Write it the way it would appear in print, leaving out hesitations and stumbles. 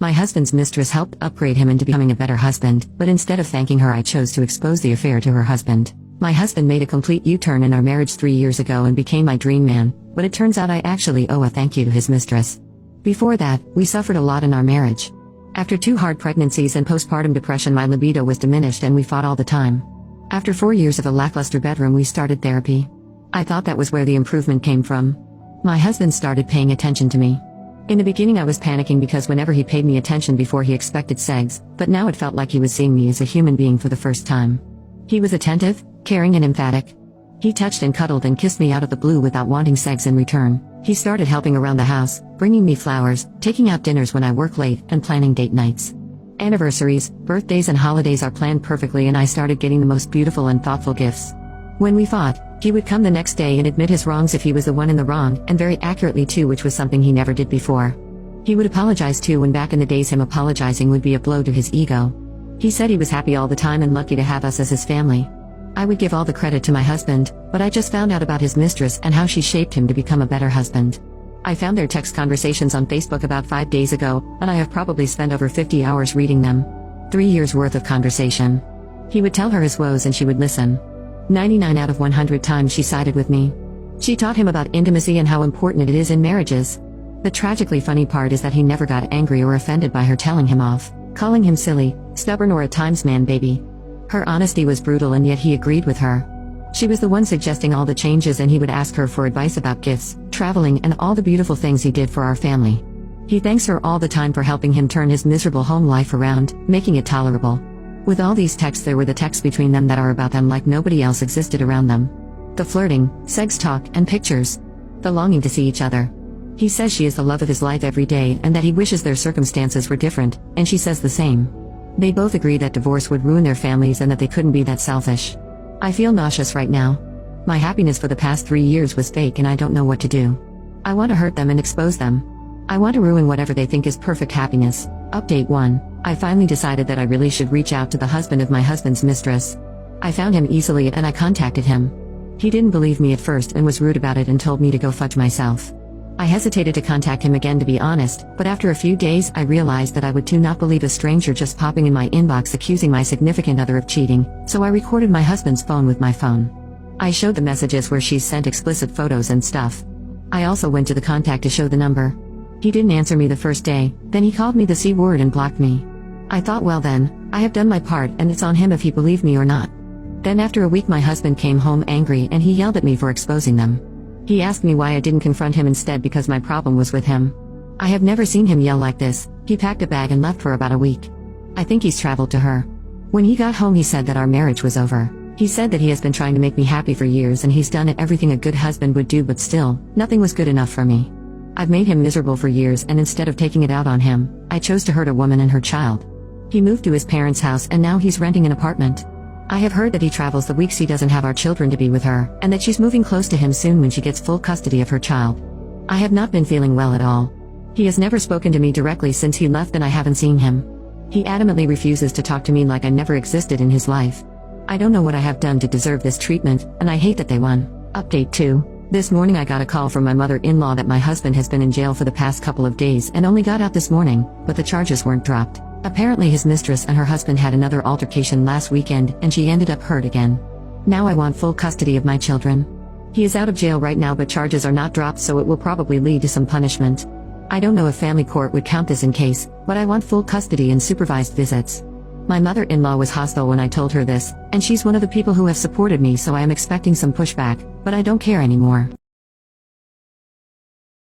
My husband's mistress helped upgrade him into becoming a better husband, but instead of thanking her I chose to expose the affair to her husband. My husband made a complete U-turn in our marriage 3 years ago and became my dream man, but it turns out I actually owe a thank you to his mistress. Before that, we suffered a lot in our marriage. After 2 hard pregnancies and postpartum depression, my libido was diminished and we fought all the time. After 4 years of a lackluster bedroom, we started therapy. I thought that was where the improvement came from. My husband started paying attention to me. In the beginning I was panicking because whenever he paid me attention before he expected sex, but now it felt like he was seeing me as a human being for the first time. He was attentive, caring and emphatic. He touched and cuddled and kissed me out of the blue without wanting sex in return. He started helping around the house, bringing me flowers, taking out dinners when I work late, and planning date nights. Anniversaries, birthdays and holidays are planned perfectly and I started getting the most beautiful and thoughtful gifts. When we fought, he would come the next day and admit his wrongs if he was the one in the wrong, and very accurately too, which was something he never did before. He would apologize too, when back in the days him apologizing would be a blow to his ego. He said he was happy all the time and lucky to have us as his family. I would give all the credit to my husband, but I just found out about his mistress and how she shaped him to become a better husband. I found their text conversations on Facebook about 5 days ago, and I have probably spent over 50 hours reading them. 3 years worth of conversation. He would tell her his woes and she would listen. 99 out of 100 times she sided with me. She taught him about intimacy and how important it is in marriages. The tragically funny part is that he never got angry or offended by her telling him off, calling him silly, stubborn or at times man baby. Her honesty was brutal and yet he agreed with her. She was the one suggesting all the changes and he would ask her for advice about gifts, traveling and all the beautiful things he did for our family. He thanks her all the time for helping him turn his miserable home life around, making it tolerable. With all these texts there were the texts between them that are about them like nobody else existed around them. The flirting, sex talk, and pictures. The longing to see each other. He says she is the love of his life every day and that he wishes their circumstances were different, and she says the same. They both agree that divorce would ruin their families and that they couldn't be that selfish. I feel nauseous right now. My happiness for the past 3 years was fake and I don't know what to do. I want to hurt them and expose them. I want to ruin whatever they think is perfect happiness. Update 1. I finally decided that I really should reach out to the husband of my husband's mistress. I found him easily and I contacted him. He didn't believe me at first and was rude about it and told me to go fudge myself. I hesitated to contact him again to be honest, but after a few days I realized that I would too not believe a stranger just popping in my inbox accusing my significant other of cheating, so I recorded my husband's phone with my phone. I showed the messages where she's sent explicit photos and stuff. I also went to the contact to show the number. He didn't answer me the first day, then he called me the C word and blocked me. I thought, well then, I have done my part and it's on him if he believed me or not. Then after a week my husband came home angry and he yelled at me for exposing them. He asked me why I didn't confront him instead because my problem was with him. I have never seen him yell like this. He packed a bag and left for about a week. I think he's traveled to her. When he got home he said that our marriage was over. He said that he has been trying to make me happy for years and he's done everything a good husband would do, but still, nothing was good enough for me. I've made him miserable for years and instead of taking it out on him, I chose to hurt a woman and her child. He moved to his parents' house and now he's renting an apartment. I have heard that he travels the weeks he doesn't have our children to be with her, and that she's moving close to him soon when she gets full custody of her child. I have not been feeling well at all. He has never spoken to me directly since he left and I haven't seen him. He adamantly refuses to talk to me like I never existed in his life. I don't know what I have done to deserve this treatment, and I hate that they won. Update 2. This morning I got a call from my mother-in-law that my husband has been in jail for the past couple of days and only got out this morning, but the charges weren't dropped. Apparently his mistress and her husband had another altercation last weekend and she ended up hurt again. Now I want full custody of my children. He is out of jail right now but charges are not dropped, so it will probably lead to some punishment. I don't know if family court would count this in case, but I want full custody and supervised visits. My mother-in-law was hostile when I told her this, and she's one of the people who have supported me, so I am expecting some pushback, but I don't care anymore.